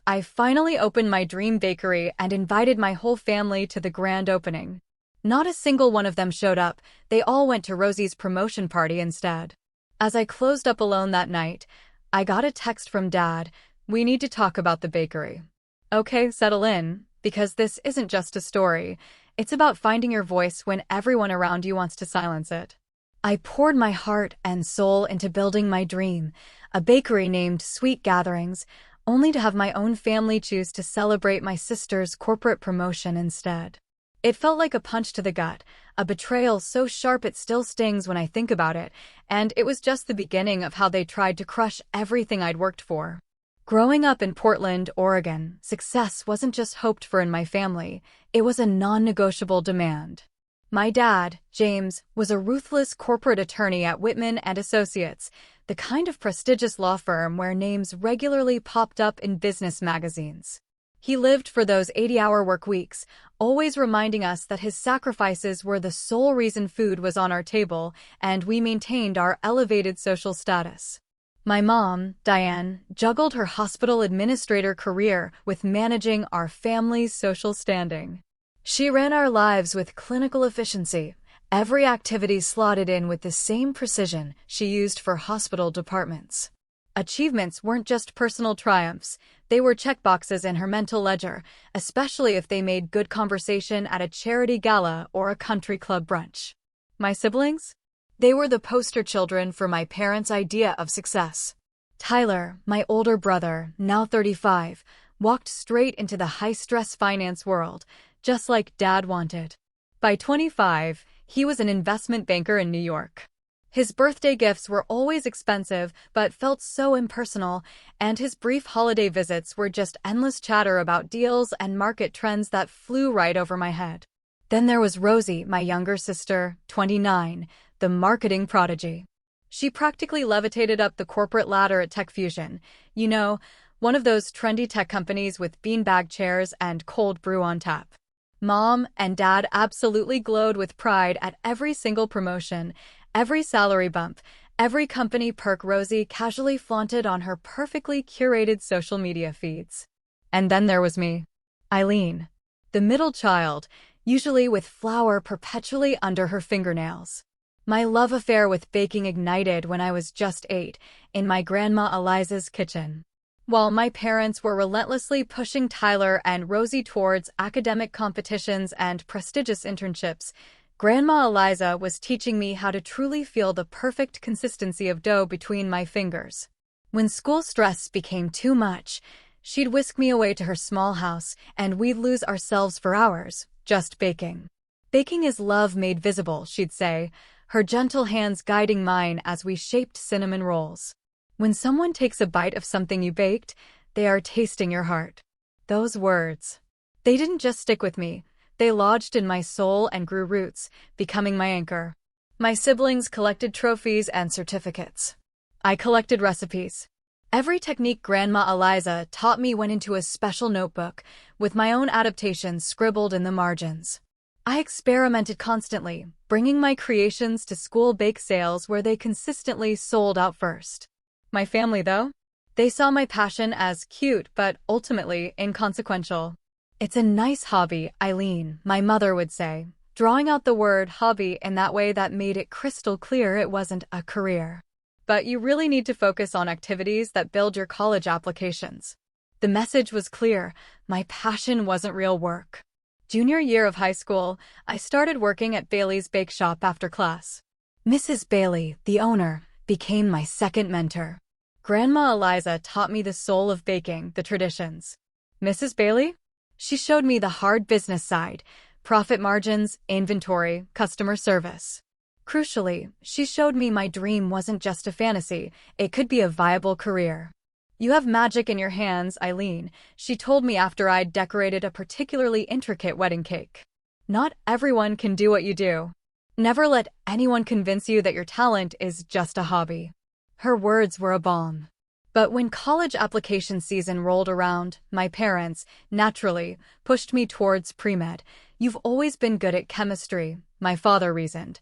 I finally opened my dream bakery and invited my whole family to the grand opening. Not a single one of them showed up, they all went to Rosy's promotion party instead. As I closed up alone that night, I got a text from Dad. "We need to talk about the bakery." Okay, settle in, because this isn't just a story. It's about finding your voice when everyone around you wants to silence it. I poured my heart and soul into building my dream, a bakery named Sweet Gatherings, only to have my own family choose to celebrate my sister's corporate promotion instead. It felt like a punch to the gut, a betrayal so sharp it still stings when I think about it, and it was just the beginning of how they tried to crush everything I'd worked for. Growing up in Portland, Oregon, success wasn't just hoped for in my family, it was a non-negotiable demand. My dad, James, was a ruthless corporate attorney at Whitman and Associates, the kind of prestigious law firm where names regularly popped up in business magazines. He lived for those 80-hour work weeks, always reminding us that his sacrifices were the sole reason food was on our table and we maintained our elevated social status. My mom, Diane, juggled her hospital administrator career with managing our family's social standing. She ran our lives with clinical efficiency, every activity slotted in with the same precision she used for hospital departments. Achievements weren't just personal triumphs, they were checkboxes in her mental ledger, especially if they made good conversation at a charity gala or a country club brunch. My siblings? They were the poster children for my parents' idea of success. Tyler, my older brother, now 35, walked straight into the high-stress finance world, just like Dad wanted. By 25, he was an investment banker in New York. His birthday gifts were always expensive but felt so impersonal, and his brief holiday visits were just endless chatter about deals and market trends that flew right over my head. Then there was Rosy, my younger sister, 29, the marketing prodigy. She practically levitated up the corporate ladder at Tech Fusion, you know, one of those trendy tech companies with beanbag chairs and cold brew on tap. Mom and Dad absolutely glowed with pride at every single promotion, every salary bump, every company perk Rosy casually flaunted on her perfectly curated social media feeds. And then there was me, Eileen, the middle child, usually with flour perpetually under her fingernails. My love affair with baking ignited when I was just 8, in my Grandma Eliza's kitchen. While my parents were relentlessly pushing Tyler and Rosy towards academic competitions and prestigious internships, Grandma Eliza was teaching me how to truly feel the perfect consistency of dough between my fingers. When school stress became too much, she'd whisk me away to her small house, and we'd lose ourselves for hours, just baking. Baking is love made visible, she'd say, her gentle hands guiding mine as we shaped cinnamon rolls. When someone takes a bite of something you baked, they are tasting your heart. Those words. They didn't just stick with me. They lodged in my soul and grew roots, becoming my anchor. My siblings collected trophies and certificates. I collected recipes. Every technique Grandma Eliza taught me went into a special notebook, with my own adaptations scribbled in the margins. I experimented constantly, bringing my creations to school bake sales where they consistently sold out first. My family, though? They saw my passion as cute but ultimately inconsequential. "It's a nice hobby, Eileen," my mother would say, drawing out the word hobby in that way that made it crystal clear it wasn't a career. "But you really need to focus on activities that build your college applications." The message was clear. My passion wasn't real work. Junior year of high school, I started working at Bailey's Bake Shop after class. Mrs. Bailey, the owner, became my second mentor. Grandma Eliza taught me the soul of baking, the traditions. Mrs. Bailey? She showed me the hard business side, profit margins, inventory, customer service. Crucially, she showed me my dream wasn't just a fantasy, it could be a viable career. "You have magic in your hands, Eileen," she told me after I'd decorated a particularly intricate wedding cake. "Not everyone can do what you do. Never let anyone convince you that your talent is just a hobby." Her words were a balm. But when college application season rolled around, my parents, naturally, pushed me towards pre-med. "You've always been good at chemistry," my father reasoned,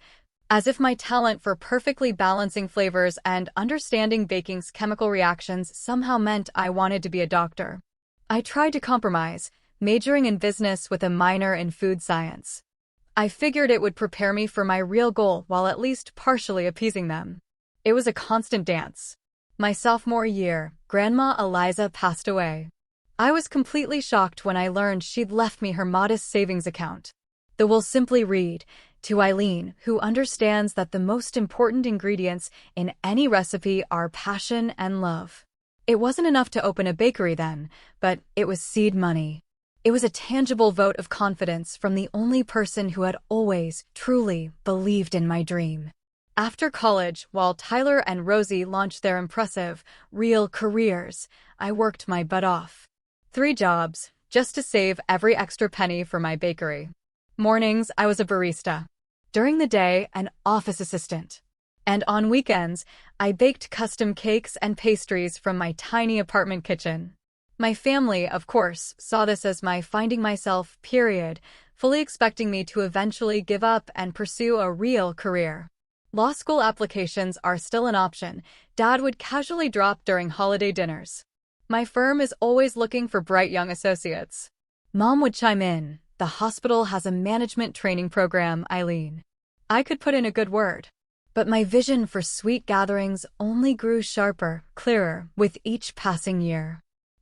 as if my talent for perfectly balancing flavors and understanding baking's chemical reactions somehow meant I wanted to be a doctor. I tried to compromise, majoring in business with a minor in food science. I figured it would prepare me for my real goal while at least partially appeasing them. It was a constant dance. My sophomore year, Grandma Eliza passed away. I was completely shocked when I learned she'd left me her modest savings account. The will simply read, "To Eileen, who understands that the most important ingredients in any recipe are passion and love." It wasn't enough to open a bakery then, but it was seed money. It was a tangible vote of confidence from the only person who had always, truly, believed in my dream. After college, while Tyler and Rosy launched their impressive, real careers, I worked my butt off. 3 jobs, just to save every extra penny for my bakery. Mornings, I was a barista. During the day, an office assistant. And on weekends, I baked custom cakes and pastries from my tiny apartment kitchen. My family, of course, saw this as my finding myself period, fully expecting me to eventually give up and pursue a real career. Law school applications are still an option. Dad would casually drop during holiday dinners. My firm is always looking for bright young associates. Mom would chime in, "The hospital has a management training program, Eileen." I could put in a good word. But my vision for sweet gatherings only grew sharper, clearer, with each passing year.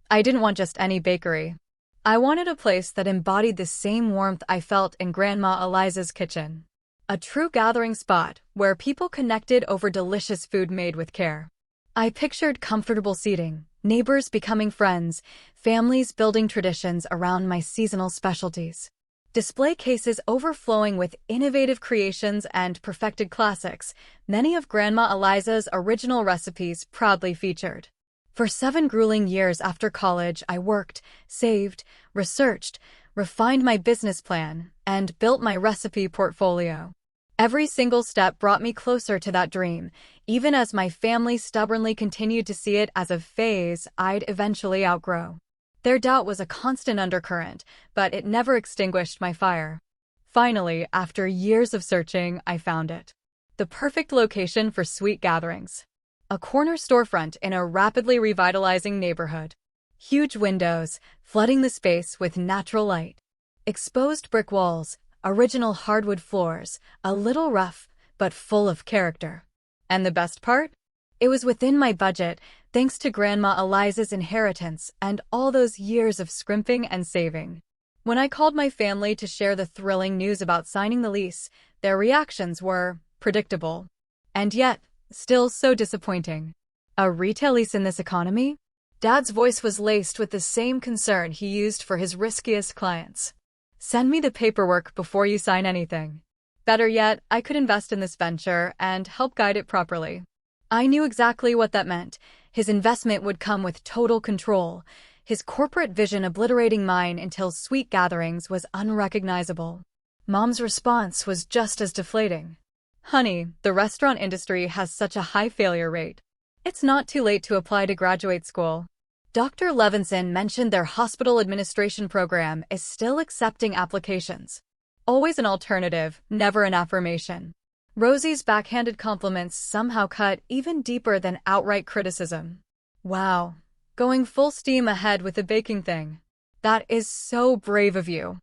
I didn't want just any bakery. I wanted a place that embodied the same warmth I felt in Grandma Eliza's kitchen. A true gathering spot where people connected over delicious food made with care. I pictured comfortable seating, neighbors becoming friends, families building traditions around my seasonal specialties. Display cases overflowing with innovative creations and perfected classics, many of Grandma Eliza's original recipes proudly featured. For 7 grueling years after college, I worked, saved, researched, refined my business plan, and built my recipe portfolio. Every single step brought me closer to that dream, even as my family stubbornly continued to see it as a phase I'd eventually outgrow. Their doubt was a constant undercurrent, but it never extinguished my fire. Finally, after years of searching, I found it. The perfect location for sweet gatherings. A corner storefront in a rapidly revitalizing neighborhood. Huge windows, flooding the space with natural light. Exposed brick walls, original hardwood floors, a little rough, but full of character. And the best part? It was within my budget, thanks to Grandma Eliza's inheritance and all those years of scrimping and saving. When I called my family to share the thrilling news about signing the lease, their reactions were predictable. And yet, still so disappointing. A retail lease in this economy? Dad's voice was laced with the same concern he used for his riskiest clients. "Send me the paperwork before you sign anything." Better yet, I could invest in this venture and help guide it properly. I knew exactly what that meant. His investment would come with total control, his corporate vision obliterating mine until sweet gatherings was unrecognizable. Mom's response was just as deflating. "Honey, the restaurant industry has such a high failure rate. It's not too late to apply to graduate school." Dr. Levinson mentioned their hospital administration program is still accepting applications. Always an alternative, never an affirmation. Rosy's backhanded compliments somehow cut even deeper than outright criticism. "Wow, going full steam ahead with the baking thing. That is so brave of you.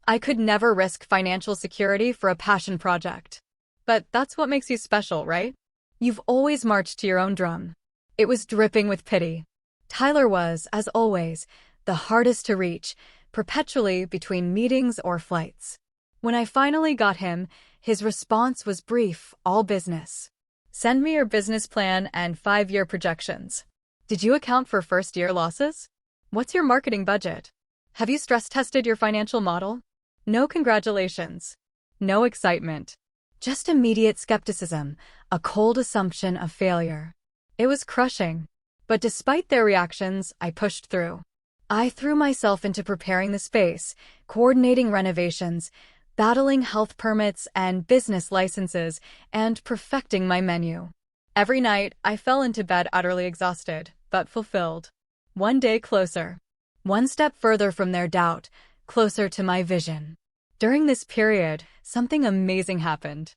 I could never risk financial security for a passion project." But that's what makes you special, right? You've always marched to your own drum. It was dripping with pity. Tyler was, as always, the hardest to reach, perpetually between meetings or flights. When I finally got him, his response was brief, all business. "Send me your business plan and 5-year projections. Did you account for first-year losses? What's your marketing budget? Have you stress-tested your financial model?" No congratulations. No excitement. Just immediate skepticism, a cold assumption of failure. It was crushing. But despite their reactions, I pushed through. I threw myself into preparing the space, coordinating renovations, battling health permits and business licenses, and perfecting my menu. Every night, I fell into bed utterly exhausted, but fulfilled. One day closer. One step further from their doubt, closer to my vision. During this period, something amazing happened.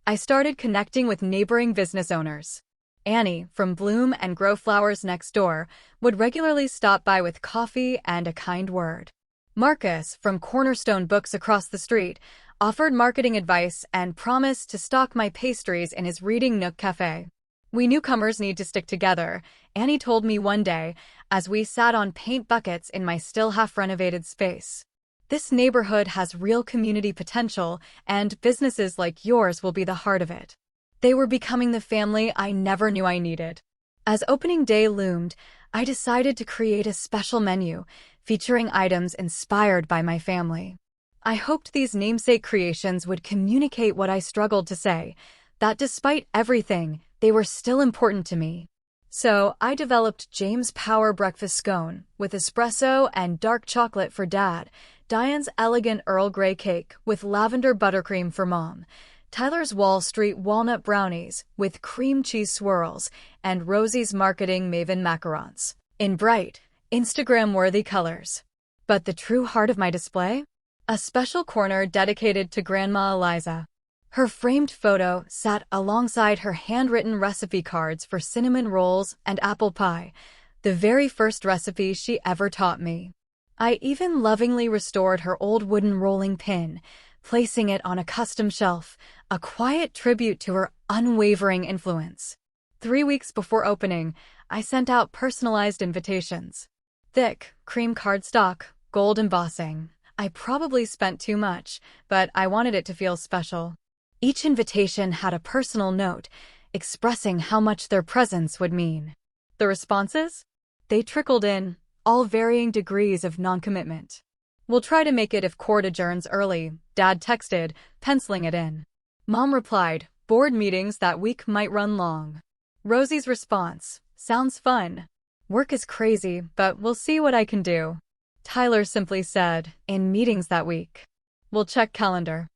I started connecting with neighboring business owners. Annie, from Bloom and Grow Flowers next door, would regularly stop by with coffee and a kind word. Marcus, from Cornerstone Books across the street, offered marketing advice and promised to stock my pastries in his Reading Nook cafe. We newcomers need to stick together, Annie told me one day as we sat on paint buckets in my still half-renovated space. This neighborhood has real community potential, and businesses like yours will be the heart of it. They were becoming the family I never knew I needed. As opening day loomed, I decided to create a special menu featuring items inspired by my family. I hoped these namesake creations would communicate what I struggled to say, that despite everything, they were still important to me. So I developed James' Power Breakfast Scone with espresso and dark chocolate for Dad, Diane's Elegant Earl Grey Cake with lavender buttercream for Mom, Tyler's Wall Street Walnut Brownies with cream cheese swirls, and Rosy's Marketing Maven macarons in bright, Instagram-worthy colors. But the true heart of my display? A special corner dedicated to Grandma Eliza. Her framed photo sat alongside her handwritten recipe cards for cinnamon rolls and apple pie, the very first recipe she ever taught me. I even lovingly restored her old wooden rolling pin, placing it on a custom shelf, a quiet tribute to her unwavering influence. 3 weeks before opening, I sent out personalized invitations. Thick, cream cardstock, gold embossing. I probably spent too much, but I wanted it to feel special. Each invitation had a personal note, expressing how much their presence would mean. The responses? They trickled in, all varying degrees of non-commitment. "We'll try to make it if court adjourns early," Dad texted, penciling it in. Mom replied, "Board meetings that week might run long." Rosy's response, "Sounds fun. Work is crazy, but we'll see what I can do." Tyler simply said, "In meetings that week. We'll check calendar."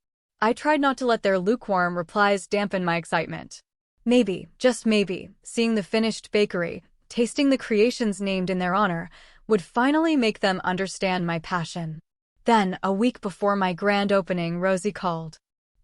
I tried not to let their lukewarm replies dampen my excitement. Maybe, just maybe, seeing the finished bakery, tasting the creations named in their honor, would finally make them understand my passion. Then, a week before my grand opening, Rosy called.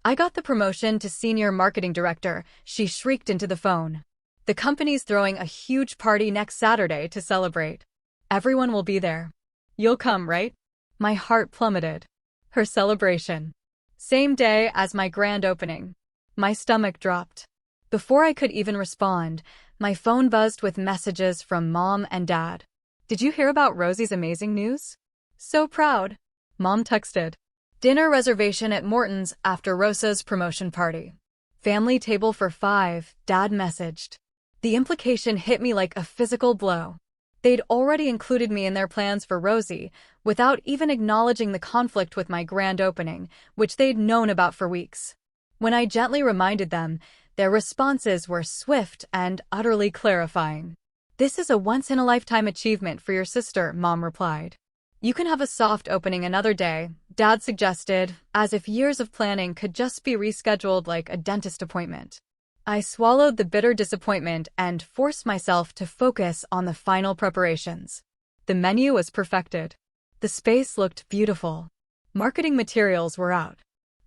"I got the promotion to senior marketing director," she shrieked into the phone. "The company's throwing a huge party next Saturday to celebrate. Everyone will be there. You'll come, right?" My heart plummeted. Her celebration. Same day as my grand opening. My stomach dropped. Before I could even respond, my phone buzzed with messages from Mom and Dad. "Did you hear about Rosy's amazing news? So proud." Mom texted. "Dinner reservation at Morton's after Rosa's promotion party. Family table for 5, Dad messaged." The implication hit me like a physical blow. They'd already included me in their plans for Rosy, without even acknowledging the conflict with my grand opening, which they'd known about for weeks. When I gently reminded them, their responses were swift and utterly clarifying. "This is a once-in-a-lifetime achievement for your sister," Mom replied. "You can have a soft opening another day," Dad suggested, as if years of planning could just be rescheduled like a dentist appointment. I swallowed the bitter disappointment and forced myself to focus on the final preparations. The menu was perfected. The space looked beautiful. Marketing materials were out.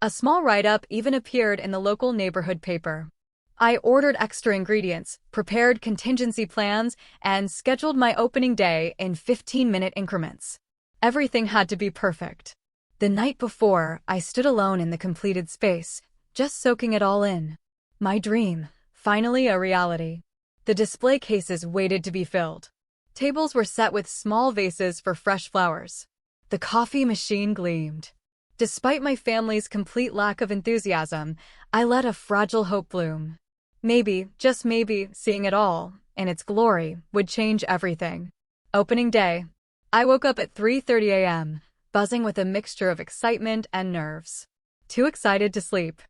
A small write-up even appeared in the local neighborhood paper. I ordered extra ingredients, prepared contingency plans, and scheduled my opening day in 15-minute increments. Everything had to be perfect. The night before, I stood alone in the completed space, just soaking it all in. My dream, finally a reality. The display cases waited to be filled. Tables were set with small vases for fresh flowers. The coffee machine gleamed. Despite my family's complete lack of enthusiasm, I let a fragile hope bloom. Maybe, just maybe, seeing it all, in its glory, would change everything. Opening day. I woke up at 3:30 a.m., buzzing with a mixture of excitement and nerves. Too excited to sleep.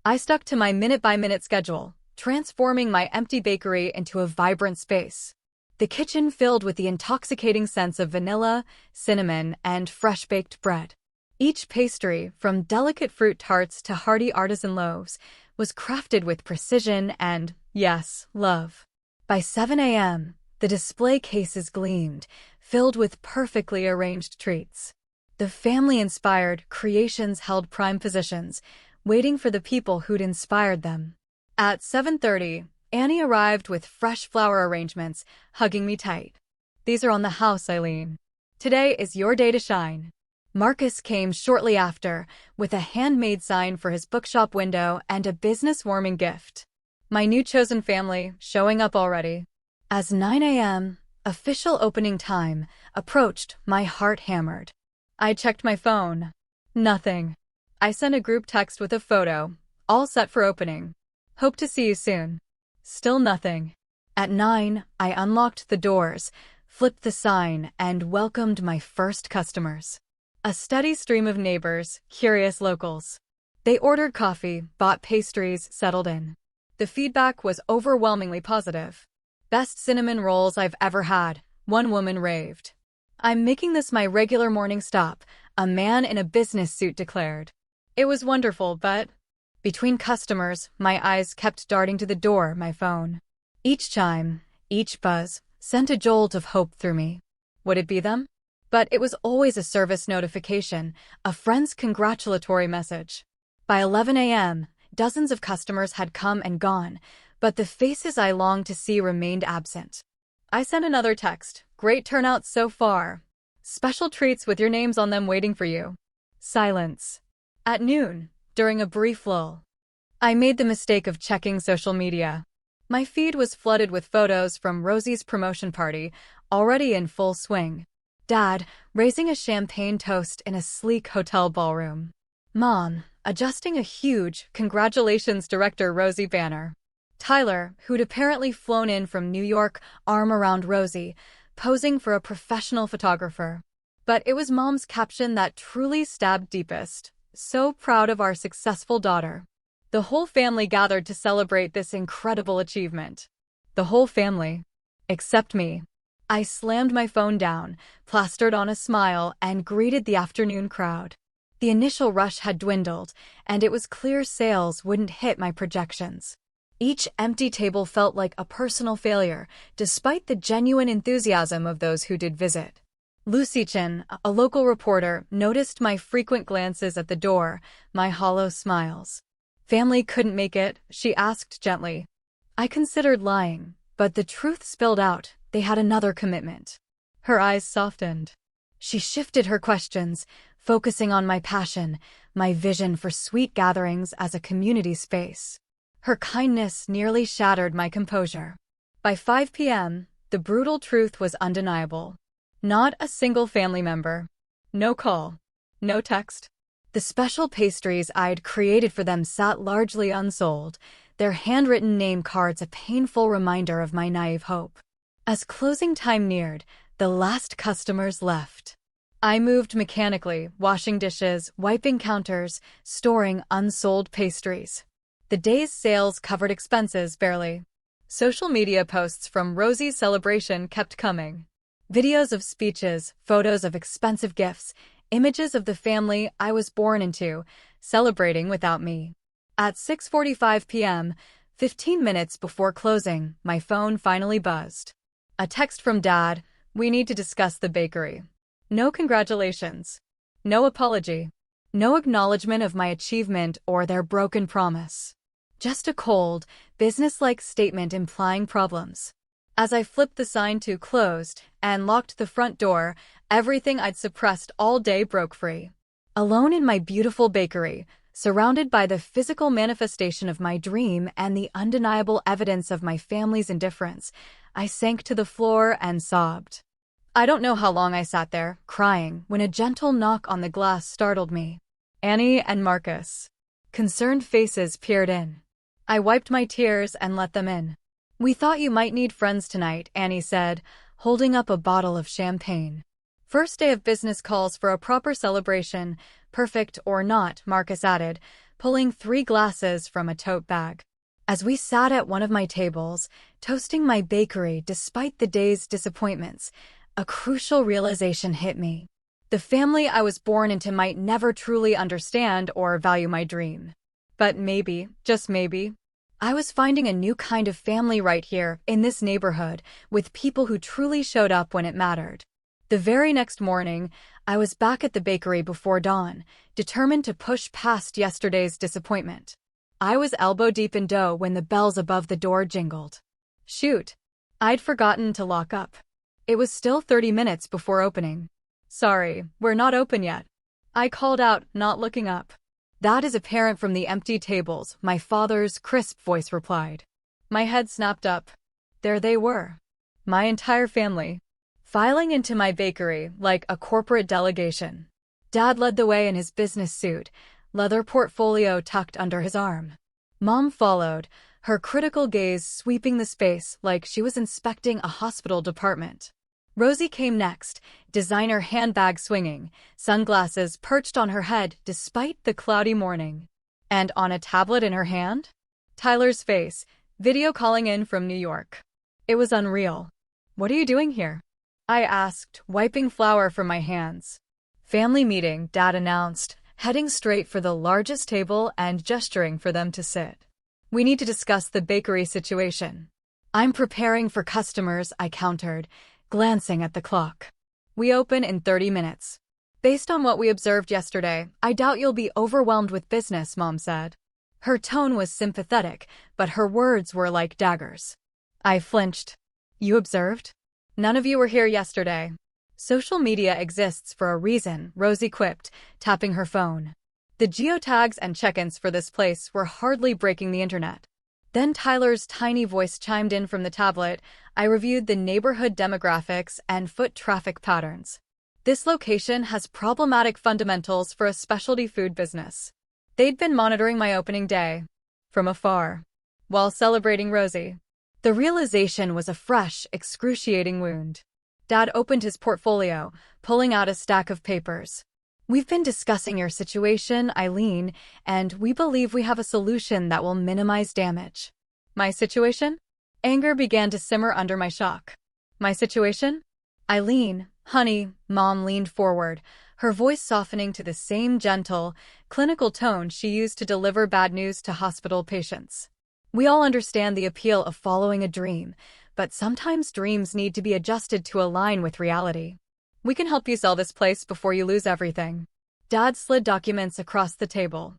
I stuck to my minute-by-minute schedule, transforming my empty bakery into a vibrant space. The kitchen filled with the intoxicating scents of vanilla, cinnamon, and fresh-baked bread. Each pastry, from delicate fruit tarts to hearty artisan loaves, was crafted with precision and, yes, love. By 7 a.m., the display cases gleamed, filled with perfectly arranged treats. The family-inspired creations held prime positions, waiting for the people who'd inspired them. At 7:30, Annie arrived with fresh flower arrangements, hugging me tight. "These are on the house, Eileen. Today is your day to shine." Marcus came shortly after, with a handmade sign for his bookshop window and a business-warming gift. My new chosen family, showing up already. As 9 a.m., official opening time, approached, my heart hammered. I checked my phone. Nothing. I sent a group text with a photo, all set for opening. "Hope to see you soon." Still nothing. At 9, I unlocked the doors, flipped the sign, and welcomed my first customers. A steady stream of neighbors, curious locals. They ordered coffee, bought pastries, settled in. The feedback was overwhelmingly positive. "Best cinnamon rolls I've ever had," one woman raved. "I'm making this my regular morning stop," a man in a business suit declared. It was wonderful, but between customers, my eyes kept darting to the door, my phone. Each chime, each buzz, sent a jolt of hope through me. Would it be them? But it was always a service notification, a friend's congratulatory message. By 11 a.m., dozens of customers had come and gone, but the faces I longed to see remained absent. I sent another text. "Great turnout so far. Special treats with your names on them waiting for you." Silence. At noon, during a brief lull, I made the mistake of checking social media. My feed was flooded with photos from Rosy's promotion party, already in full swing. Dad, raising a champagne toast in a sleek hotel ballroom. Mom, adjusting a huge "Congratulations Director Rosy" banner. Tyler, who'd apparently flown in from New York, arm around Rosy, posing for a professional photographer. But it was Mom's caption that truly stabbed deepest. "So proud of our successful daughter." The whole family gathered to celebrate this incredible achievement. The whole family. Except me. I slammed my phone down, plastered on a smile, and greeted the afternoon crowd. The initial rush had dwindled, and it was clear sales wouldn't hit my projections. Each empty table felt like a personal failure, despite the genuine enthusiasm of those who did visit. Lucy Chin, a local reporter, noticed my frequent glances at the door, my hollow smiles. "Family couldn't make it?" she asked gently. I considered lying, but the truth spilled out. They had another commitment. Her eyes softened. She shifted her questions, focusing on my passion, my vision for sweet gatherings as a community space. Her kindness nearly shattered my composure. By 5 p.m., the brutal truth was undeniable. Not a single family member. No call. No text. The special pastries I'd created for them sat largely unsold, their handwritten name cards a painful reminder of my naive hope. As closing time neared, the last customers left. I moved mechanically, washing dishes, wiping counters, storing unsold pastries. The day's sales covered expenses barely. Social media posts from Rosy's celebration kept coming. Videos of speeches, photos of expensive gifts, images of the family I was born into, celebrating without me. At 6:45 p.m., 15 minutes before closing, my phone finally buzzed. A text from Dad. "We need to discuss the bakery." No congratulations. No apology. No acknowledgement of my achievement or their broken promise. Just a cold, business-like statement implying problems. As I flipped the sign to "closed" and locked the front door, everything I'd suppressed all day broke free. Alone in my beautiful bakery, surrounded by the physical manifestation of my dream and the undeniable evidence of my family's indifference, I sank to the floor and sobbed. I don't know how long I sat there, crying, when a gentle knock on the glass startled me. Annie and Marcus. Concerned faces peered in. I wiped my tears and let them in. "We thought you might need friends tonight," Annie said, holding up a bottle of champagne. "First day of business calls for a proper celebration, perfect or not," Marcus added, pulling 3 glasses from a tote bag. As we sat at one of my tables, toasting my bakery despite the day's disappointments, a crucial realization hit me. The family I was born into might never truly understand or value my dream. But maybe, just maybe, I was finding a new kind of family right here, in this neighborhood, with people who truly showed up when it mattered. The very next morning, I was back at the bakery before dawn, determined to push past yesterday's disappointment. I was elbow deep in dough when the bells above the door jingled. Shoot. I'd forgotten to lock up. It was still 30 minutes before opening. Sorry, we're not open yet. I called out, not looking up. That is apparent from the empty tables, my father's crisp voice replied. My head snapped up. There they were. My entire family. Filing into my bakery like a corporate delegation. Dad led the way in his business suit, leather portfolio tucked under his arm. Mom followed, her critical gaze sweeping the space like she was inspecting a hospital department. Rosy came next, designer handbag swinging, sunglasses perched on her head despite the cloudy morning. And on a tablet in her hand? Tyler's face, video calling in from New York. It was unreal. What are you doing here? I asked, wiping flour from my hands. Family meeting, Dad announced, heading straight for the largest table and gesturing for them to sit. We need to discuss the bakery situation. I'm preparing for customers, I countered, glancing at the clock. We open in 30 minutes. Based on what we observed yesterday, I doubt you'll be overwhelmed with business, Mom said. Her tone was sympathetic, but her words were like daggers. I flinched. You observed? None of you were here yesterday. Social media exists for a reason, Rosy quipped, tapping her phone. The geotags and check-ins for this place were hardly breaking the internet. Then Tyler's tiny voice chimed in from the tablet. I reviewed the neighborhood demographics and foot traffic patterns. This location has problematic fundamentals for a specialty food business. They'd been monitoring my opening day from afar while celebrating Rosy. The realization was a fresh, excruciating wound. Dad opened his portfolio, pulling out a stack of papers. We've been discussing your situation, Eileen, and we believe we have a solution that will minimize damage. My situation? Anger began to simmer under my shock. My situation? Eileen, honey, Mom leaned forward, her voice softening to the same gentle, clinical tone she used to deliver bad news to hospital patients. We all understand the appeal of following a dream, but sometimes dreams need to be adjusted to align with reality. We can help you sell this place before you lose everything. Dad slid documents across the table.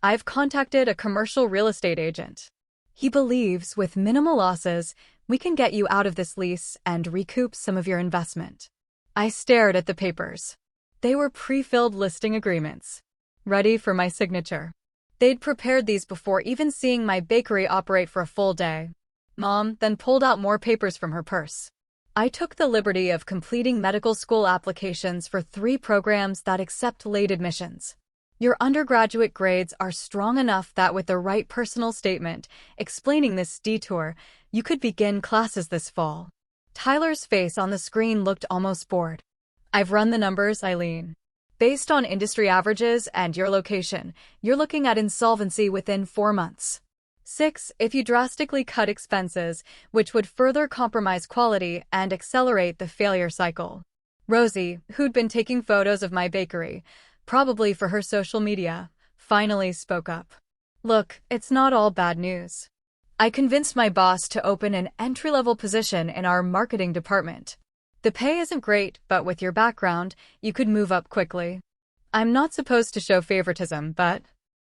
I've contacted a commercial real estate agent. He believes with minimal losses, we can get you out of this lease and recoup some of your investment. I stared at the papers. They were pre-filled listing agreements, ready for my signature. They'd prepared these before even seeing my bakery operate for a full day. Mom then pulled out more papers from her purse. I took the liberty of completing medical school applications for 3 programs that accept late admissions. Your undergraduate grades are strong enough that with the right personal statement explaining this detour, you could begin classes this fall. Tyler's face on the screen looked almost bored. I've run the numbers, Eileen. Based on industry averages and your location, you're looking at insolvency within 4 months. 6, if you drastically cut expenses, which would further compromise quality and accelerate the failure cycle. Rosy, who'd been taking photos of my bakery, probably for her social media, finally spoke up. Look, it's not all bad news. I convinced my boss to open an entry-level position in our marketing department. The pay isn't great, but with your background, you could move up quickly. I'm not supposed to show favoritism, but...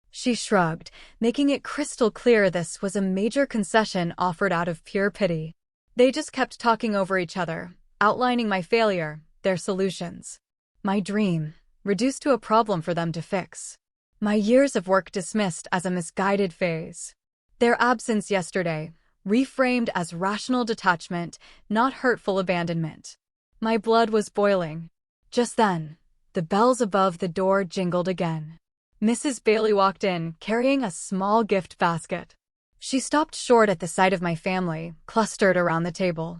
She shrugged, making it crystal clear this was a major concession offered out of pure pity. They just kept talking over each other, outlining my failure, their solutions. My dream, reduced to a problem for them to fix. My years of work dismissed as a misguided phase. Their absence yesterday, reframed as rational detachment, not hurtful abandonment. My blood was boiling. Just then, the bells above the door jingled again. Mrs. Bailey walked in, carrying a small gift basket. She stopped short at the sight of my family, clustered around the table.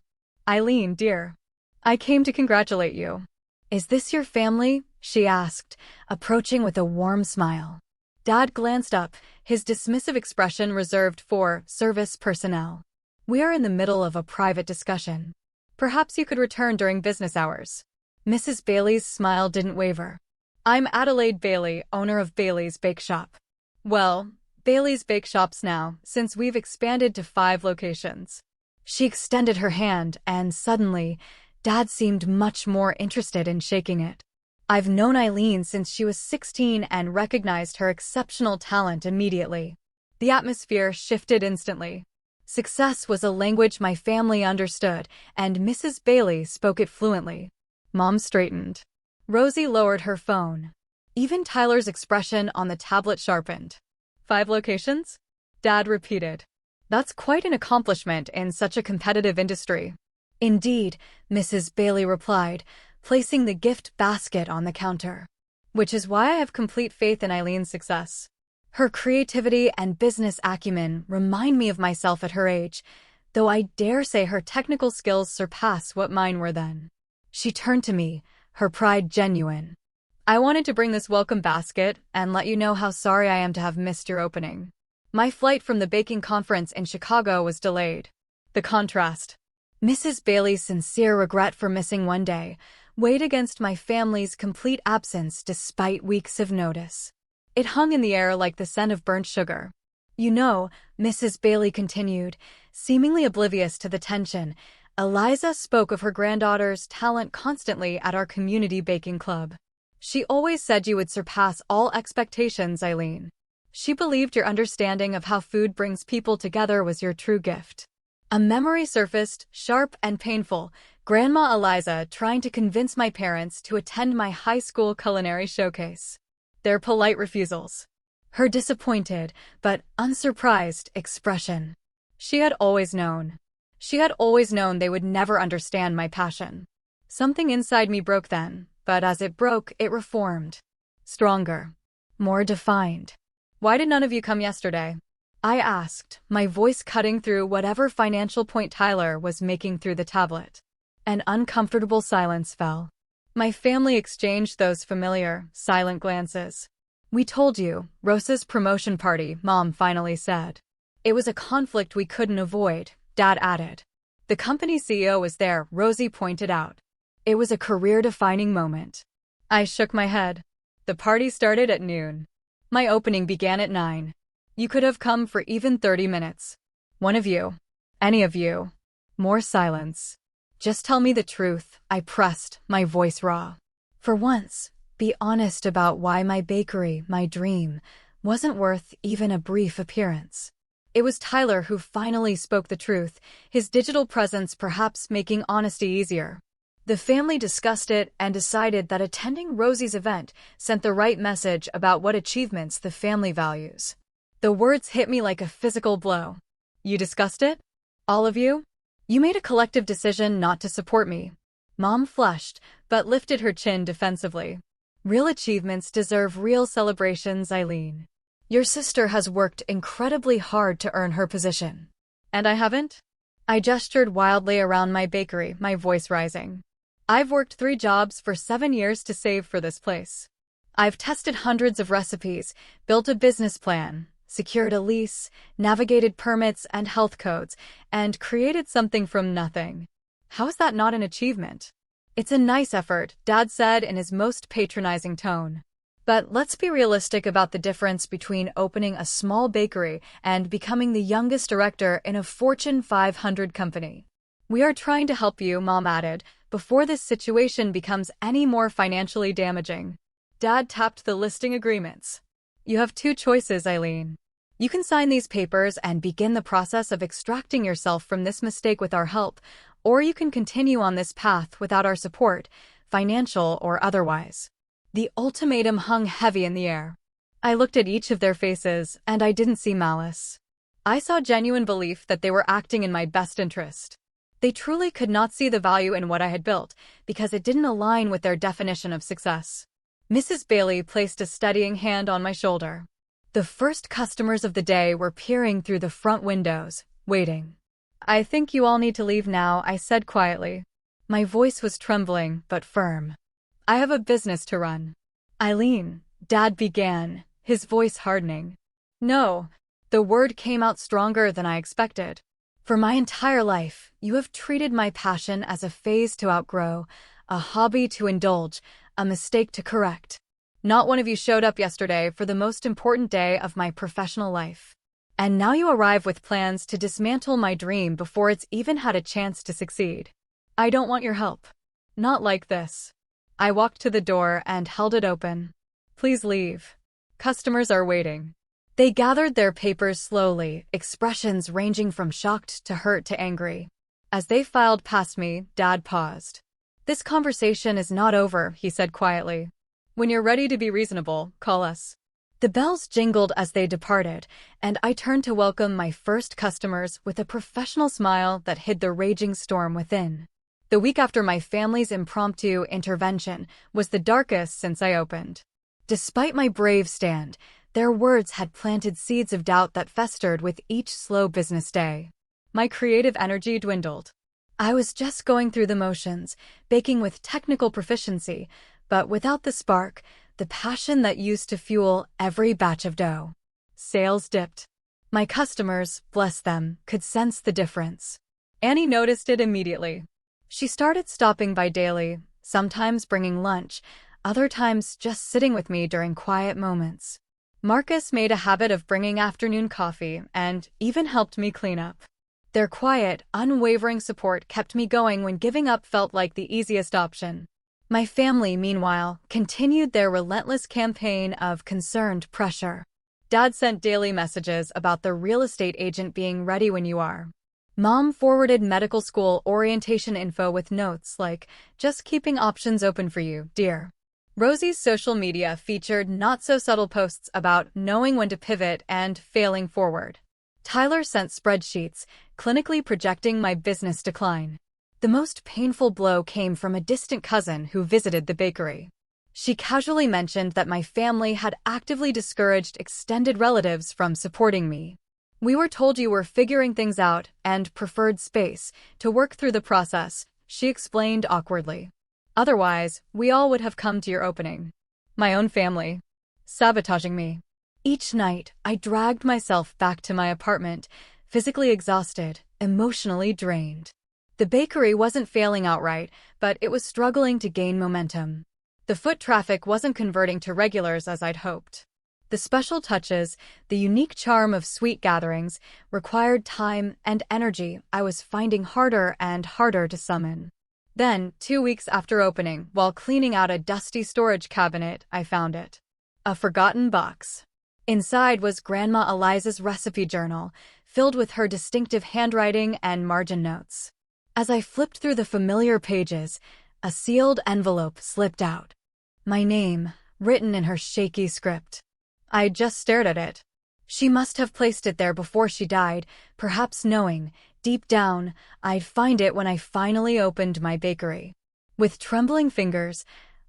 Eileen, dear. I came to congratulate you. Is this your family? She asked, approaching with a warm smile. Dad glanced up, his dismissive expression reserved for service personnel. We are in the middle of a private discussion. Perhaps you could return during business hours. Mrs. Bailey's smile didn't waver. I'm Adelaide Bailey, owner of Bailey's Bake Shop. Well, Bailey's Bake Shop's now, since we've expanded to 5 locations. She extended her hand, and suddenly, Dad seemed much more interested in shaking it. I've known Eileen since she was 16 and recognized her exceptional talent immediately. The atmosphere shifted instantly. Success was a language my family understood, and Mrs. Bailey spoke it fluently. Mom straightened. Rosy lowered her phone. Even Tyler's expression on the tablet sharpened. 5 locations? Dad repeated. That's quite an accomplishment in such a competitive industry. Indeed, Mrs. Bailey replied, placing the gift basket on the counter. Which is why I have complete faith in Eileen's success. Her creativity and business acumen remind me of myself at her age, though I dare say her technical skills surpass what mine were then. She turned to me, her pride genuine. I wanted to bring this welcome basket and let you know how sorry I am to have missed your opening. My flight from the baking conference in Chicago was delayed. The contrast. Mrs. Bailey's sincere regret for missing one day weighed against my family's complete absence despite weeks of notice. It hung in the air like the scent of burnt sugar. You know, Mrs. Bailey continued, seemingly oblivious to the tension, Eliza spoke of her granddaughter's talent constantly at our community baking club. She always said you would surpass all expectations, Eileen. She believed your understanding of how food brings people together was your true gift. A memory surfaced, sharp and painful, Grandma Eliza trying to convince my parents to attend my high school culinary showcase. Their polite refusals. Her disappointed, but unsurprised, expression. She had always known. She had always known they would never understand my passion. Something inside me broke then, but as it broke, it reformed. Stronger. More defined. Why did none of you come yesterday? I asked, my voice cutting through whatever financial point Tyler was making through the tablet. An uncomfortable silence fell. My family exchanged those familiar, silent glances. We told you, Rosa's promotion party, Mom finally said. It was a conflict we couldn't avoid, Dad added. The company CEO was there, Rosy pointed out. It was a career-defining moment. I shook my head. The party started at noon. My opening began at 9. You could have come for even 30 minutes. One of you. Any of you. More silence. Just tell me the truth, I pressed, my voice raw. For once, be honest about why my bakery, my dream, wasn't worth even a brief appearance. It was Tyler who finally spoke the truth, his digital presence perhaps making honesty easier. The family discussed it and decided that attending Rosy's event sent the right message about what achievements the family values. The words hit me like a physical blow. You discussed it? All of you? You made a collective decision not to support me. Mom flushed, but lifted her chin defensively. Real achievements deserve real celebrations, Eileen. Your sister has worked incredibly hard to earn her position. And I haven't? I gestured wildly around my bakery, my voice rising. I've worked 3 jobs for 7 years to save for this place. I've tested hundreds of recipes, built a business plan, secured a lease, navigated permits and health codes, and created something from nothing. How is that not an achievement? It's a nice effort, Dad said in his most patronizing tone. But let's be realistic about the difference between opening a small bakery and becoming the youngest director in a Fortune 500 company. We are trying to help you, Mom added, before this situation becomes any more financially damaging. Dad tapped the listing agreements. You have 2 choices, Eileen. You can sign these papers and begin the process of extracting yourself from this mistake with our help, or you can continue on this path without our support, financial or otherwise. The ultimatum hung heavy in the air. I looked at each of their faces, and I didn't see malice. I saw genuine belief that they were acting in my best interest. They truly could not see the value in what I had built, because it didn't align with their definition of success. Mrs. Bailey placed a steadying hand on my shoulder. The first customers of the day were peering through the front windows, waiting. I think you all need to leave now, I said quietly. My voice was trembling, but firm. I have a business to run. Eileen, Dad began, his voice hardening. No, the word came out stronger than I expected. For my entire life, you have treated my passion as a phase to outgrow, a hobby to indulge, a mistake to correct. Not one of you showed up yesterday for the most important day of my professional life. And now you arrive with plans to dismantle my dream before it's even had a chance to succeed. I don't want your help. Not like this. I walked to the door and held it open. Please leave. Customers are waiting. They gathered their papers slowly, expressions ranging from shocked to hurt to angry. As they filed past me, Dad paused. "This conversation is not over," he said quietly. "When you're ready to be reasonable, call us." The bells jingled as they departed, and I turned to welcome my first customers with a professional smile that hid the raging storm within. The week after my family's impromptu intervention was the darkest since I opened. Despite my brave stand, their words had planted seeds of doubt that festered with each slow business day. My creative energy dwindled. I was just going through the motions, baking with technical proficiency, but without the spark, the passion that used to fuel every batch of dough. Sales dipped. My customers, bless them, could sense the difference. Annie noticed it immediately. She started stopping by daily, sometimes bringing lunch, other times just sitting with me during quiet moments. Marcus made a habit of bringing afternoon coffee and even helped me clean up. Their quiet, unwavering support kept me going when giving up felt like the easiest option. My family, meanwhile, continued their relentless campaign of concerned pressure. Dad sent daily messages about the real estate agent being ready when you are. Mom forwarded medical school orientation info with notes like, "Just keeping options open for you, dear." Rosy's social media featured not-so-subtle posts about knowing when to pivot and failing forward. Tyler sent spreadsheets, clinically projecting my business decline. The most painful blow came from a distant cousin who visited the bakery. She casually mentioned that my family had actively discouraged extended relatives from supporting me. "We were told you were figuring things out and preferred space to work through the process," she explained awkwardly. "Otherwise, we all would have come to your opening." My own family. Sabotaging me. Each night, I dragged myself back to my apartment, physically exhausted, emotionally drained. The bakery wasn't failing outright, but it was struggling to gain momentum. The foot traffic wasn't converting to regulars as I'd hoped. The special touches, the unique charm of sweet gatherings, required time and energy I was finding harder and harder to summon. Then, 2 weeks after opening, while cleaning out a dusty storage cabinet, I found it. A forgotten box. Inside was Grandma Eliza's recipe journal, filled with her distinctive handwriting and margin notes. As I flipped through the familiar pages, a sealed envelope slipped out. My name, written in her shaky script. I just stared at it. She must have placed it there before she died, perhaps knowing, deep down, I'd find it when I finally opened my bakery. With trembling fingers,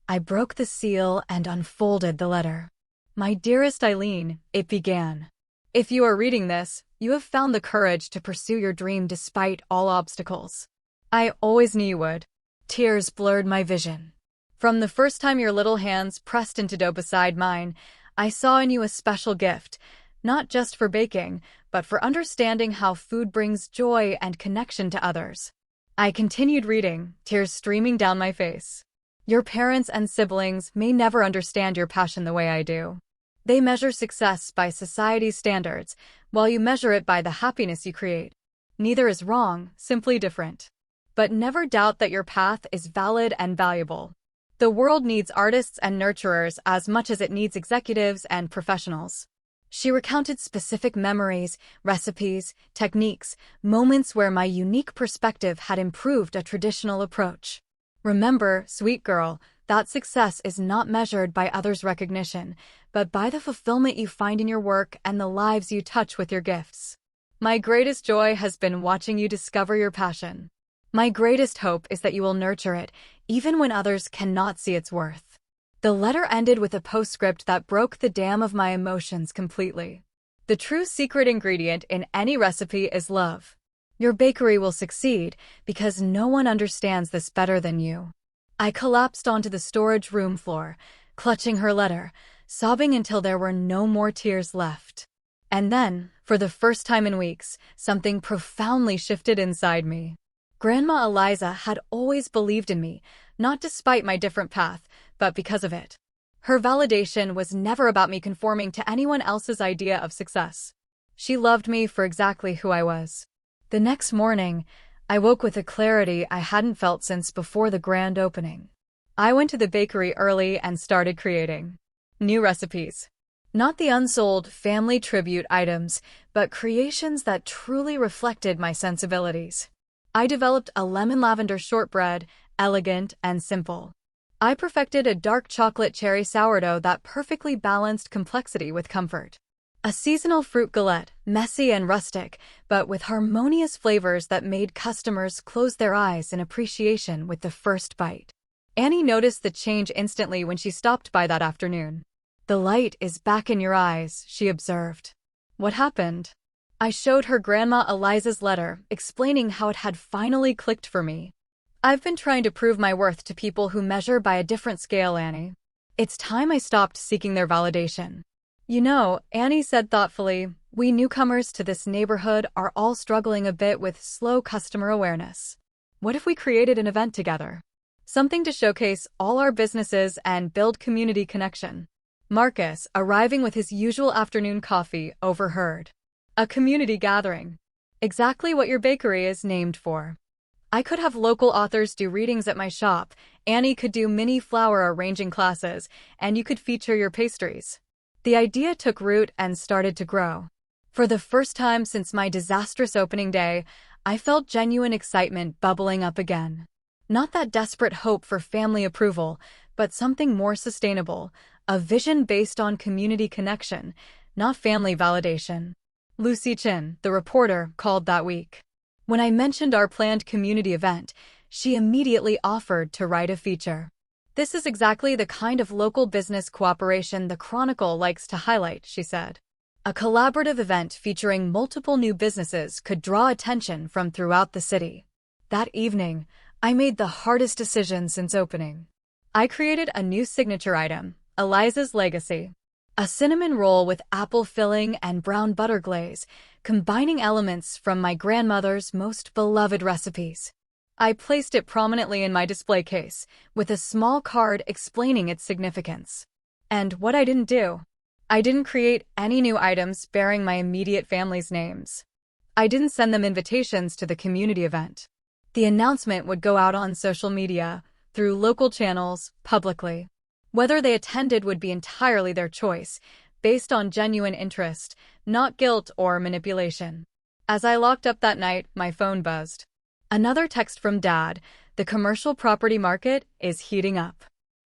I broke the seal and unfolded the letter. "My dearest Eileen," it began. "If you are reading this, you have found the courage to pursue your dream despite all obstacles. I always knew you would." Tears blurred my vision. "From the first time your little hands pressed into dough beside mine, I saw in you a special gift, not just for baking, but for understanding how food brings joy and connection to others." I continued reading, tears streaming down my face. "Your parents and siblings may never understand your passion the way I do. They measure success by society's standards, while you measure it by the happiness you create. Neither is wrong, simply different. But never doubt that your path is valid and valuable. The world needs artists and nurturers as much as it needs executives and professionals." She recounted specific memories, recipes, techniques, moments where my unique perspective had improved a traditional approach. "Remember, sweet girl, that success is not measured by others' recognition, but by the fulfillment you find in your work and the lives you touch with your gifts. My greatest joy has been watching you discover your passion. My greatest hope is that you will nurture it, even when others cannot see its worth." The letter ended with a postscript that broke the dam of my emotions completely. "The true secret ingredient in any recipe is love. Your bakery will succeed because no one understands this better than you." I collapsed onto the storage room floor, clutching her letter, sobbing until there were no more tears left. And then, for the first time in weeks, something profoundly shifted inside me. Grandma Eliza had always believed in me, not despite my different path, but because of it. Her validation was never about me conforming to anyone else's idea of success. She loved me for exactly who I was. The next morning, I woke with a clarity I hadn't felt since before the grand opening. I went to the bakery early and started creating new recipes. Not the unsold family tribute items, but creations that truly reflected my sensibilities. I developed a lemon lavender shortbread, elegant and simple. I perfected a dark chocolate cherry sourdough that perfectly balanced complexity with comfort. A seasonal fruit galette, messy and rustic, but with harmonious flavors that made customers close their eyes in appreciation with the first bite. Annie noticed the change instantly when she stopped by that afternoon. "The light is back in your eyes," she observed. "What happened?" I showed her Grandma Eliza's letter, explaining how it had finally clicked for me. "I've been trying to prove my worth to people who measure by a different scale, Annie. It's time I stopped seeking their validation." "You know," Annie said thoughtfully, "we newcomers to this neighborhood are all struggling a bit with slow customer awareness. What if we created an event together? Something to showcase all our businesses and build community connection." Marcus, arriving with his usual afternoon coffee, overheard. "A community gathering. Exactly what your bakery is named for. I could have local authors do readings at my shop, Annie could do mini flower arranging classes, and you could feature your pastries." The idea took root and started to grow. For the first time since my disastrous opening day, I felt genuine excitement bubbling up again. Not that desperate hope for family approval, but something more sustainable, a vision based on community connection, not family validation. Lucy Chin, the reporter, called that week. When I mentioned our planned community event, she immediately offered to write a feature. "This is exactly the kind of local business cooperation the Chronicle likes to highlight," she said. A collaborative event featuring multiple new businesses could draw attention from throughout the city. That evening, I made the hardest decision since opening. I created a new signature item, Eliza's Legacy. A cinnamon roll with apple filling and brown butter glaze, combining elements from my grandmother's most beloved recipes. I placed it prominently in my display case, with a small card explaining its significance. And what I didn't do? I didn't create any new items bearing my immediate family's names. I didn't send them invitations to the community event. The announcement would go out on social media, through local channels, publicly. Whether they attended would be entirely their choice, based on genuine interest, not guilt or manipulation. As I locked up that night, my phone buzzed. Another text from Dad: "The commercial property market is heating up.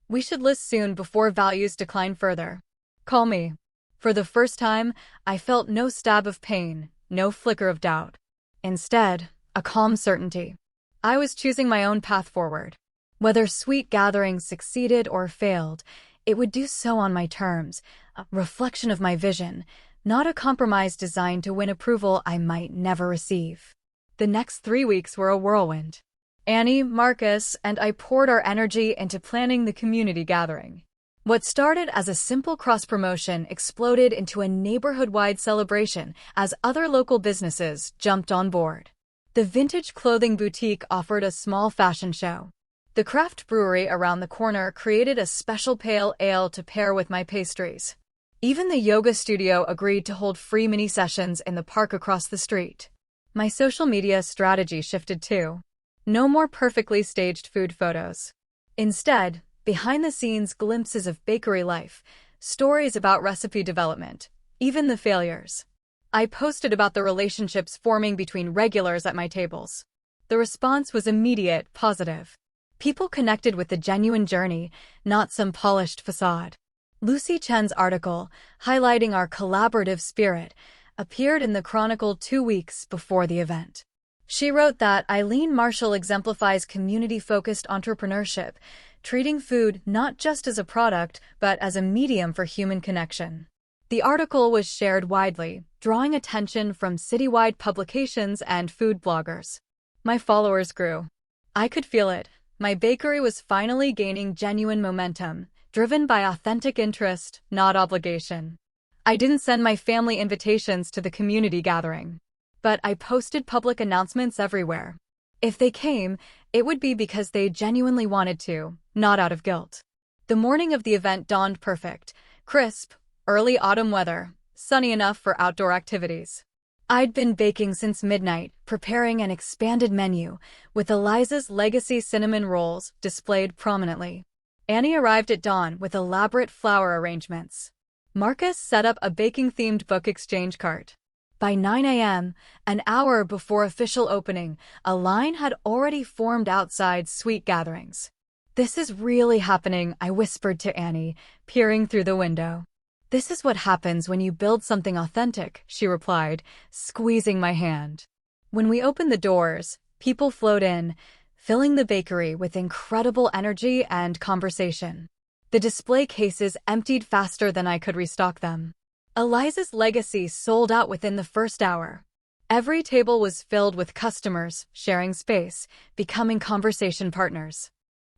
We should list soon before values decline further. Call me." For the first time, I felt no stab of pain, no flicker of doubt. Instead, a calm certainty. I was choosing my own path forward. Whether sweet gatherings succeeded or failed, it would do so on my terms, a reflection of my vision, not a compromise designed to win approval I might never receive. The next 3 weeks were a whirlwind. Annie, Marcus, and I poured our energy into planning the community gathering. What started as a simple cross-promotion exploded into a neighborhood-wide celebration as other local businesses jumped on board. The vintage clothing boutique offered a small fashion show. The craft brewery around the corner created a special pale ale to pair with my pastries. Even the yoga studio agreed to hold free mini sessions in the park across the street. My social media strategy shifted too. No more perfectly staged food photos. Instead, behind-the-scenes glimpses of bakery life, stories about recipe development, even the failures. I posted about the relationships forming between regulars at my tables. The response was immediate, positive. People connected with the genuine journey, not some polished facade. Lucy Chen's article, highlighting our collaborative spirit, appeared in the Chronicle 2 weeks before the event. She wrote that Eileen Marshall exemplifies community-focused entrepreneurship, treating food not just as a product, but as a medium for human connection. The article was shared widely, drawing attention from citywide publications and food bloggers. My followers grew. I could feel it. My bakery was finally gaining genuine momentum, driven by authentic interest, not obligation. I didn't send my family invitations to the community gathering, but I posted public announcements everywhere. If they came, it would be because they genuinely wanted to, not out of guilt. The morning of the event dawned perfect, crisp, early autumn weather, sunny enough for outdoor activities. I'd been baking since midnight, preparing an expanded menu, with Eliza's Legacy cinnamon rolls displayed prominently. Annie arrived at dawn with elaborate flower arrangements. Marcus set up a baking-themed book exchange cart. By 9 a.m., an hour before official opening, a line had already formed outside Sweet Gatherings. "This is really happening," I whispered to Annie, peering through the window. "This is what happens when you build something authentic," she replied, squeezing my hand. When we opened the doors, people flowed in, filling the bakery with incredible energy and conversation. The display cases emptied faster than I could restock them. Eliza's legacy sold out within the first hour. Every table was filled with customers, sharing space, becoming conversation partners.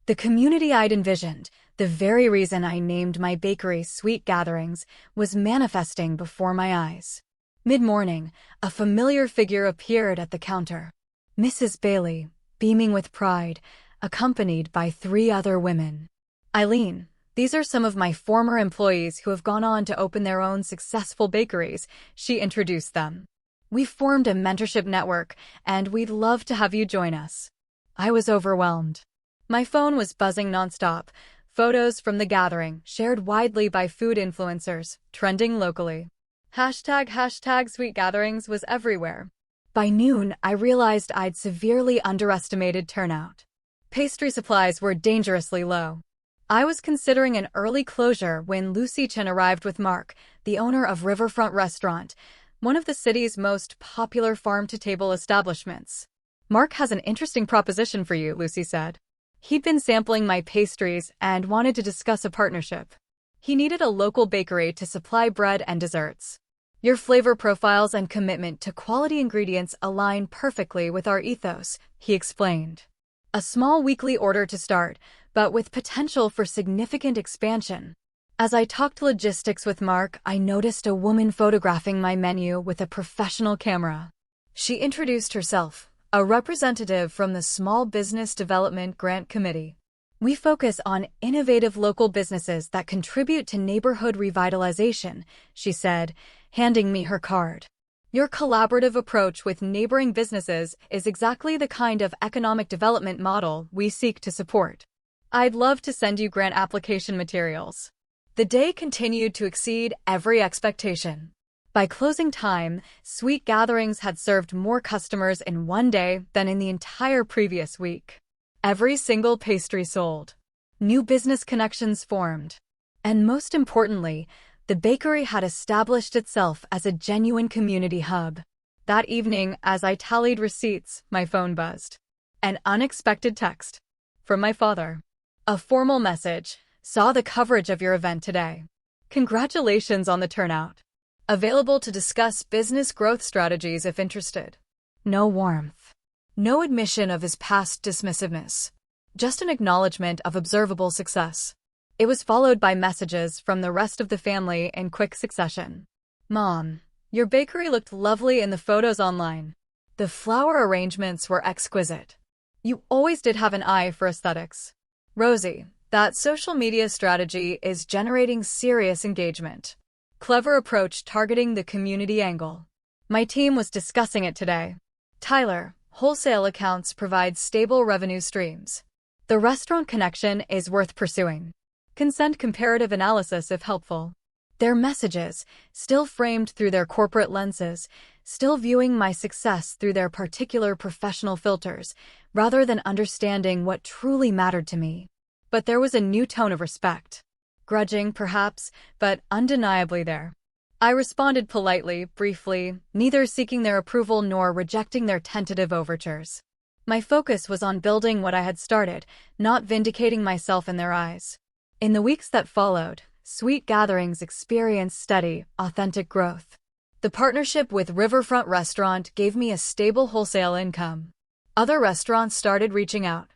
The community I'd envisioned, the very reason I named my bakery Sweet Gatherings, was manifesting before my eyes. Mid-morning, a familiar figure appeared at the counter. Mrs. Bailey, beaming with pride, accompanied by 3 other women. "Eileen, these are some of my former employees who have gone on to open their own successful bakeries," she introduced them. "We've formed a mentorship network, and we'd love to have you join us." I was overwhelmed. My phone was buzzing nonstop, photos from the gathering, shared widely by food influencers, trending locally. Hashtag Sweet Gatherings was everywhere. By noon, I realized I'd severely underestimated turnout. Pastry supplies were dangerously low. I was considering an early closure when Lucy Chen arrived with Mark, the owner of Riverfront Restaurant, one of the city's most popular farm-to-table establishments. "Mark has an interesting proposition for you," Lucy said. He'd been sampling my pastries and wanted to discuss a partnership. He needed a local bakery to supply bread and desserts. "Your flavor profiles and commitment to quality ingredients align perfectly with our ethos," he explained. "A small weekly order to start, but with potential for significant expansion." As I talked logistics with Mark, I noticed a woman photographing my menu with a professional camera. She introduced herself, a representative from the Small Business Development Grant Committee. "We focus on innovative local businesses that contribute to neighborhood revitalization," she said, handing me her card. "Your collaborative approach with neighboring businesses is exactly the kind of economic development model we seek to support. I'd love to send you grant application materials." The day continued to exceed every expectation. By closing time, Sweet Gatherings had served more customers in one day than in the entire previous week. Every single pastry sold. New business connections formed. And most importantly, the bakery had established itself as a genuine community hub. That evening, as I tallied receipts, my phone buzzed. An unexpected text. From my father. A formal message. "Saw the coverage of your event today. Congratulations on the turnout. Available to discuss business growth strategies if interested." No warmth. No admission of his past dismissiveness. Just an acknowledgement of observable success. It was followed by messages from the rest of the family in quick succession. "Mom, your bakery looked lovely in the photos online. The flower arrangements were exquisite. You always did have an eye for aesthetics. Rosy, that social media strategy is generating serious engagement. Clever approach targeting the community angle. My team was discussing it today. Tyler, wholesale accounts provide stable revenue streams. The restaurant connection is worth pursuing. Consent comparative analysis if helpful." Their messages, still framed through their corporate lenses, still viewing my success through their particular professional filters, rather than understanding what truly mattered to me. But there was a new tone of respect. Grudging, perhaps, but undeniably there. I responded politely, briefly, neither seeking their approval nor rejecting their tentative overtures. My focus was on building what I had started, not vindicating myself in their eyes. In the weeks that followed, Sweet Gatherings experienced steady, authentic growth. The partnership with Riverfront Restaurant gave me a stable wholesale income. Other restaurants started reaching out.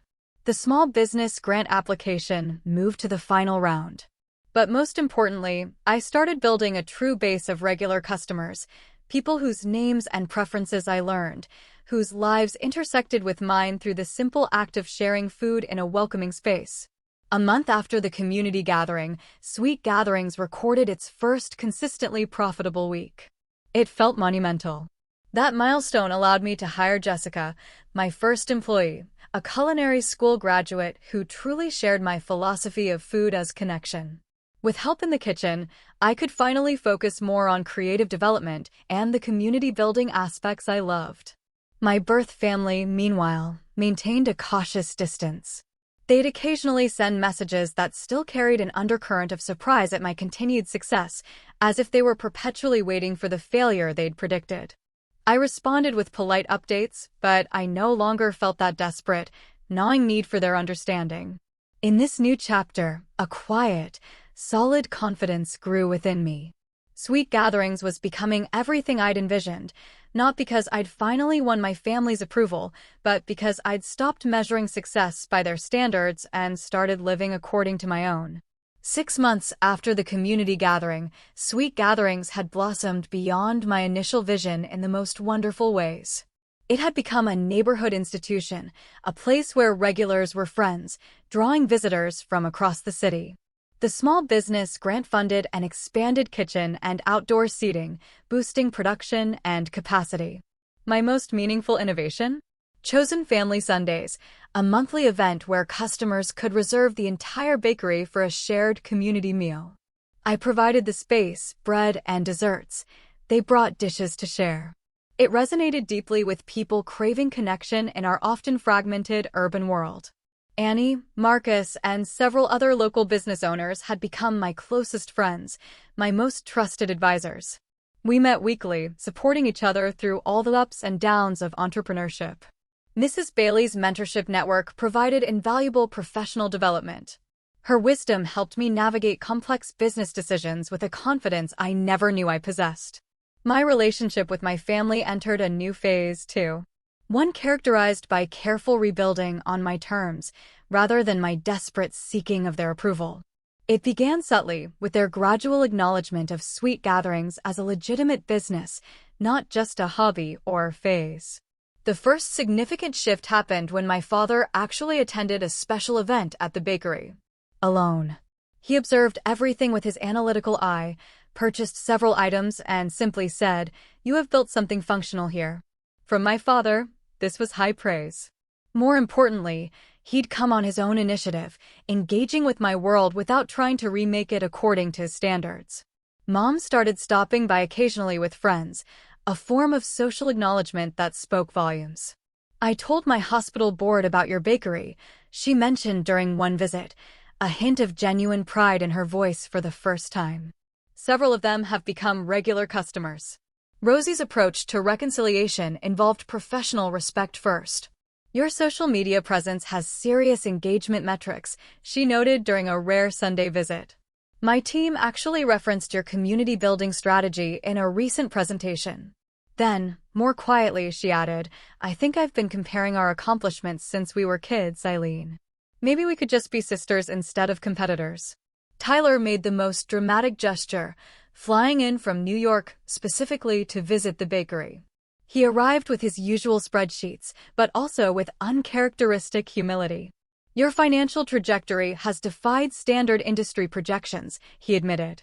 The small business grant application moved to the final round. But most importantly, I started building a true base of regular customers, people whose names and preferences I learned, whose lives intersected with mine through the simple act of sharing food in a welcoming space. A month after the community gathering, Sweet Gatherings recorded its first consistently profitable week. It felt monumental. That milestone allowed me to hire Jessica, my first employee, a culinary school graduate who truly shared my philosophy of food as connection. With help in the kitchen, I could finally focus more on creative development and the community-building aspects I loved. My birth family, meanwhile, maintained a cautious distance. They'd occasionally send messages that still carried an undercurrent of surprise at my continued success, as if they were perpetually waiting for the failure they'd predicted. I responded with polite updates, but I no longer felt that desperate, gnawing need for their understanding. In this new chapter, a quiet, solid confidence grew within me. Sweet Gatherings was becoming everything I'd envisioned, not because I'd finally won my family's approval, but because I'd stopped measuring success by their standards and started living according to my own. 6 months after the community gathering, Sweet Gatherings had blossomed beyond my initial vision in the most wonderful ways. It had become a neighborhood institution, a place where regulars were friends, drawing visitors from across the city. The small business grant-funded an expanded kitchen and outdoor seating, boosting production and capacity. My most meaningful innovation? Chosen Family Sundays, a monthly event where customers could reserve the entire bakery for a shared community meal. I provided the space, bread, and desserts. They brought dishes to share. It resonated deeply with people craving connection in our often fragmented urban world. Annie, Marcus, and several other local business owners had become my closest friends, my most trusted advisors. We met weekly, supporting each other through all the ups and downs of entrepreneurship. Mrs. Bailey's mentorship network provided invaluable professional development. Her wisdom helped me navigate complex business decisions with a confidence I never knew I possessed. My relationship with my family entered a new phase, too. One characterized by careful rebuilding on my terms, rather than my desperate seeking of their approval. It began subtly, with their gradual acknowledgement of Sweet Gatherings as a legitimate business, not just a hobby or phase. The first significant shift happened when my father actually attended a special event at the bakery. Alone. He observed everything with his analytical eye, purchased several items, and simply said, "You have built something functional here." From my father, this was high praise. More importantly, he'd come on his own initiative, engaging with my world without trying to remake it according to his standards. Mom started stopping by occasionally with friends, a form of social acknowledgement that spoke volumes. "I told my hospital board about your bakery," she mentioned during one visit, a hint of genuine pride in her voice for the first time. Several of them have become regular customers. Rosy's approach to reconciliation involved professional respect first. "Your social media presence has serious engagement metrics," she noted during a rare Sunday visit. "My team actually referenced your community-building strategy in a recent presentation." Then, more quietly, she added, "I think I've been comparing our accomplishments since we were kids, Eileen. Maybe we could just be sisters instead of competitors." Tyler made the most dramatic gesture, flying in from New York specifically to visit the bakery. He arrived with his usual spreadsheets, but also with uncharacteristic humility. "Your financial trajectory has defied standard industry projections," he admitted.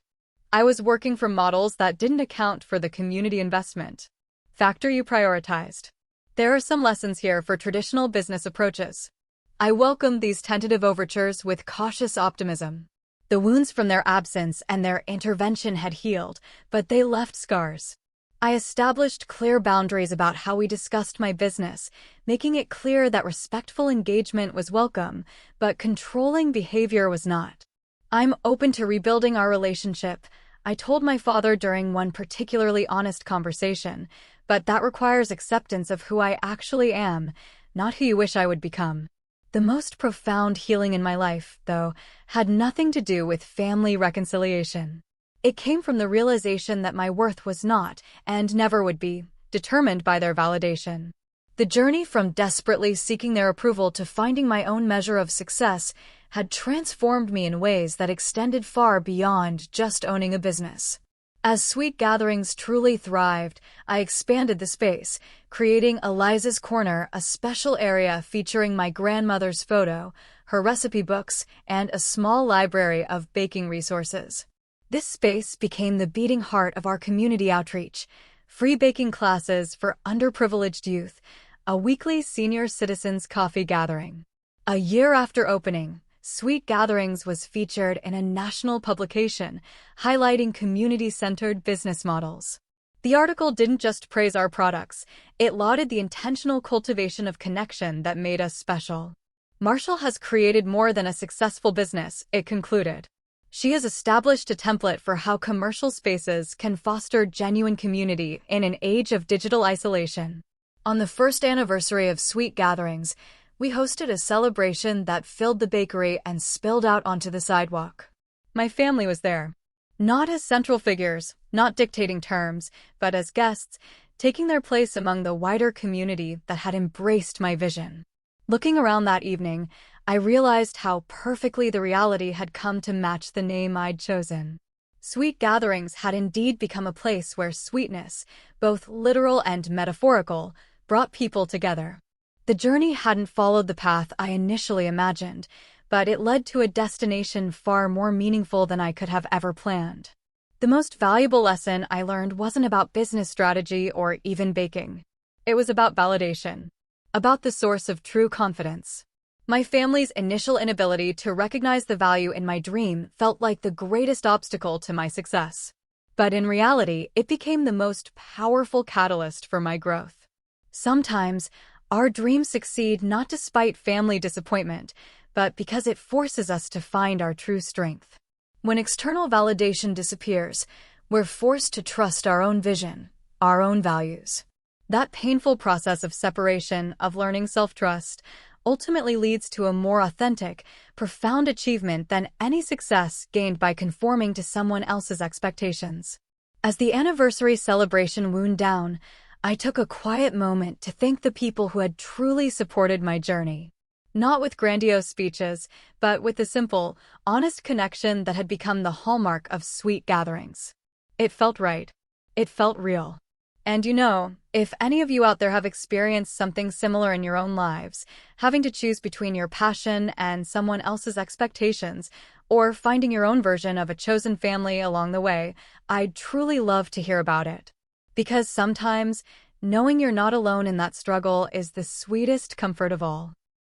"I was working from models that didn't account for the community investment factor you prioritized. There are some lessons here for traditional business approaches." I welcomed these tentative overtures with cautious optimism. The wounds from their absence and their intervention had healed, but they left scars. I established clear boundaries about how we discussed my business, making it clear that respectful engagement was welcome, but controlling behavior was not. "I'm open to rebuilding our relationship," I told my father during one particularly honest conversation, "but that requires acceptance of who I actually am, not who you wish I would become." The most profound healing in my life, though, had nothing to do with family reconciliation. It came from the realization that my worth was not, and never would be, determined by their validation. The journey from desperately seeking their approval to finding my own measure of success had transformed me in ways that extended far beyond just owning a business. As Sweet Gatherings truly thrived, I expanded the space, creating Eliza's Corner, a special area featuring my grandmother's photo, her recipe books, and a small library of baking resources. This space became the beating heart of our community outreach, free baking classes for underprivileged youth, a weekly senior citizens coffee gathering. A year after opening, Sweet Gatherings was featured in a national publication, highlighting community-centered business models. The article didn't just praise our products, it lauded the intentional cultivation of connection that made us special. Marshall has created more than a successful business, it concluded. She has established a template for how commercial spaces can foster genuine community in an age of digital isolation. On the first anniversary of Sweet Gatherings, we hosted a celebration that filled the bakery and spilled out onto the sidewalk. My family was there. Not as central figures, not dictating terms, but as guests, taking their place among the wider community that had embraced my vision. Looking around that evening, I realized how perfectly the reality had come to match the name I'd chosen. Sweet Gatherings had indeed become a place where sweetness, both literal and metaphorical, brought people together. The journey hadn't followed the path I initially imagined, but it led to a destination far more meaningful than I could have ever planned. The most valuable lesson I learned wasn't about business strategy or even baking. It was about validation, about the source of true confidence. My family's initial inability to recognize the value in my dream felt like the greatest obstacle to my success. But in reality, it became the most powerful catalyst for my growth. Sometimes, our dreams succeed not despite family disappointment, but because it forces us to find our true strength. When external validation disappears, we're forced to trust our own vision, our own values. That painful process of separation, of learning self-trust, ultimately leads to a more authentic, profound achievement than any success gained by conforming to someone else's expectations. As the anniversary celebration wound down, I took a quiet moment to thank the people who had truly supported my journey. Not with grandiose speeches, but with the simple, honest connection that had become the hallmark of Sweet Gatherings. It felt right. It felt real. And if any of you out there have experienced something similar in your own lives, having to choose between your passion and someone else's expectations, or finding your own version of a chosen family along the way, I'd truly love to hear about it. Because sometimes, knowing you're not alone in that struggle is the sweetest comfort of all.